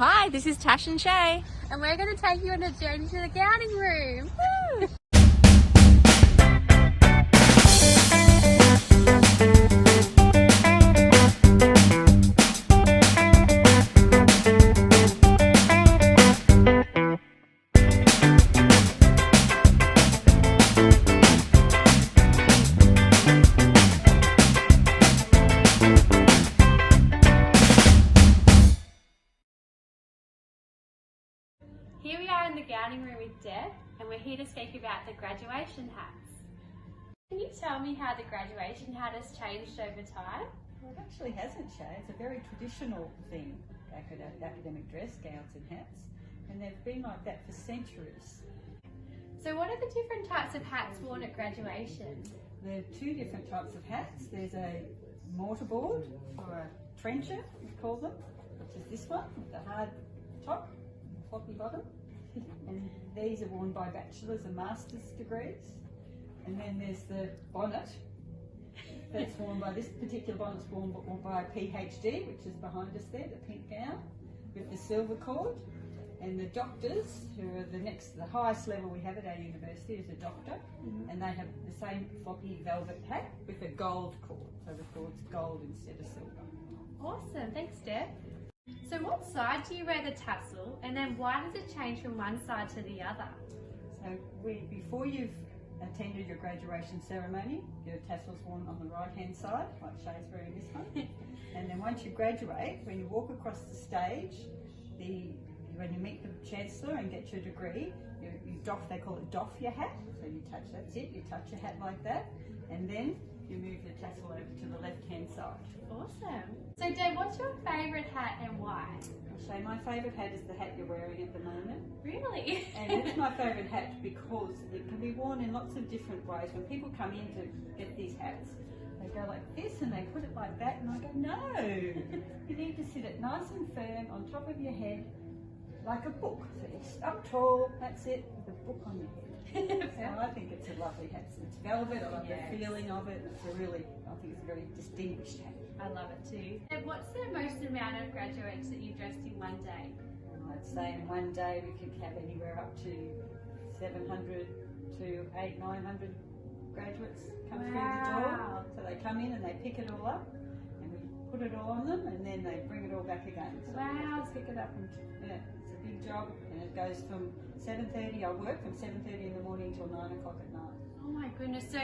Hi, this is Tash and Shay. And we're going to take you on a journey to the gowning room. Woo! Here we are in the gowning room with Deb, and we're here to speak about the graduation hats. Can you tell me how the graduation hat has changed over time? Well, it actually hasn't, Shay. It's a very traditional thing, academic dress, gowns and hats, and they've been like that for centuries. So what are the different types of hats worn at graduation? There are two different types of hats. There's a mortarboard, or a trencher, we call them, which is this one with the hard top, floppy bottom. And these are worn by bachelor's and master's degrees. And then there's the bonnet. That's worn by, this particular bonnet's worn by a PhD, which is behind us there, the pink gown, with the silver cord. And the doctors, who are the highest level we have at our university, is a doctor, and they have the same floppy velvet hat with a gold cord. So the cord's gold instead of silver. Awesome, thanks Deb. So what side do you wear the tassel, and then why does it change from one side to the other? So before you've attended your graduation ceremony, your tassel's worn on the right hand side, like Shay's wearing this one. And then once you graduate, when you walk across the stage, when you meet the Chancellor and get your degree, you doff, they call it doff your hat. So you touch, that's it, you touch your hat like that, and then you move the tassel over to the left hand side. Awesome. So Deb, what's your favourite hat and why? Shay, my favourite hat is the hat you're wearing at the moment. Really? And it's my favourite hat because it can be worn in lots of different ways. When people come in to get these hats, they go like this and they put it like that, and I go, no! You need to sit it nice and firm on top of your head like a book. So you sit up tall, that's it, with a book on your head. So I think it's a lovely hat. It's velvet, I love the feeling of it. I think it's a very distinguished hat. I love it too. And what's the most amount of graduates that you've dressed in one day? I'd say in one day we could have anywhere up to 700 to 900 graduates come through the door. So they come in and they pick it all up, and we put it all on them, and then they bring it all back again. So Wow. pick it up, and it's a big job, and it goes from 7:30. I work from 7:30 in the morning till 9 o'clock at night. Oh my goodness, so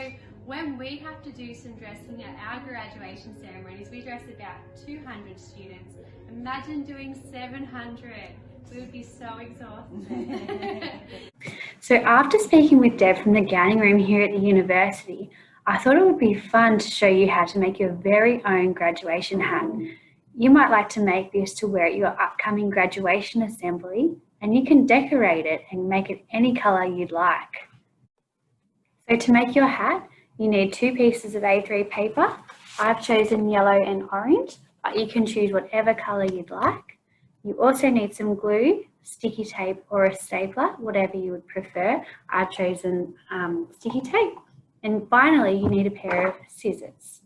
when we have to do some dressing at our graduation ceremonies, we dress about 200 students. Imagine doing 700. We would be so exhausted. So after speaking with Deb from the gowning room here at the university, I thought it would be fun to show you how to make your very own graduation hat. You might like to make this to wear at your upcoming graduation assembly, and you can decorate it and make it any colour you'd like. So to make your hat, you need 2 pieces of A3 paper. I've chosen yellow and orange, but you can choose whatever colour you'd like. You also need some glue, sticky tape or a stapler, whatever you would prefer. I've chosen sticky tape. And finally, you need a pair of scissors.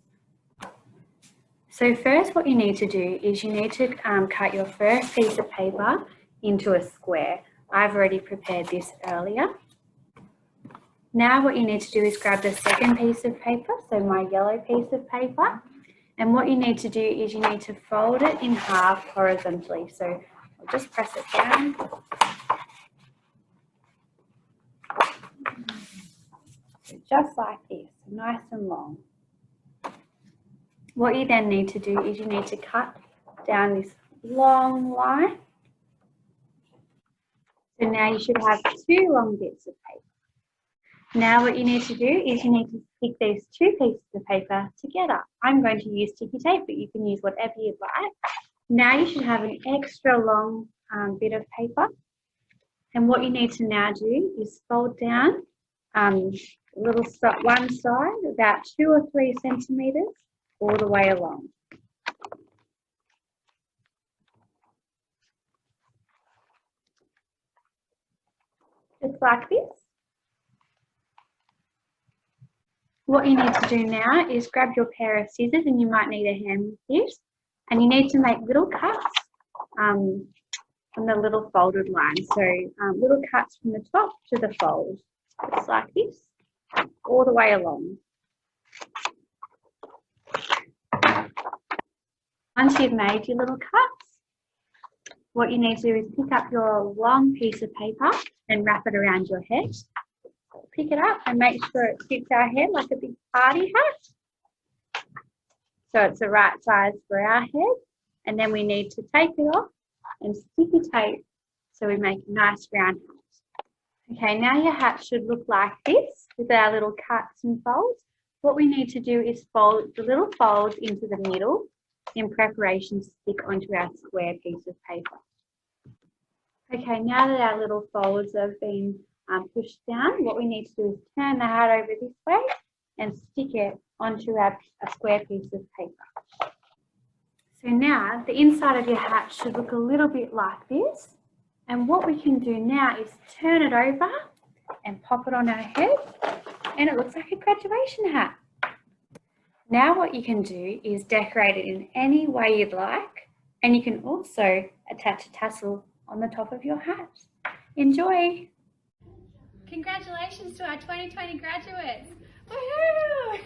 So first what you need to do is you need to cut your first piece of paper into a square. I've already prepared this earlier. Now what you need to do is grab the second piece of paper, so my yellow piece of paper, and what you need to do is you need to fold it in half horizontally. So I'll just press it down. So just like this, nice and long. What you then need to do is you need to cut down this long line. So now you should have 2 long bits of paper. Now what you need to do is you need to stick these 2 pieces of paper together. I'm going to use sticky tape, but you can use whatever you'd like. Now you should have an extra long bit of paper. And what you need to now do is fold down one side about 2 or 3 centimetres all the way along. Just like this. What you need to do now is grab your pair of scissors, and you might need a hand with this, and you need to make little cuts on the little folded line. So little cuts from the top to the fold, just like this, all the way along. Once you've made your little cuts, what you need to do is pick up your long piece of paper and wrap it around your head. Pick it up and make sure it fits our head like a big party hat. So it's the right size for our head. And then we need to take it off and sticky tape so we make a nice round hat. Okay, now your hat should look like this with our little cuts and folds. What we need to do is fold the little folds into the middle in preparation to stick onto our square piece of paper. Okay, now that our little folds have been pushed down, what we need to do is turn the hat over this way and stick it onto a square piece of paper. So now the inside of your hat should look a little bit like this. And what we can do now is turn it over and pop it on our head, and it looks like a graduation hat. Now what you can do is decorate it in any way you'd like, and you can also attach a tassel on the top of your hat. Enjoy! Congratulations to our 2020 graduates! Woohoo!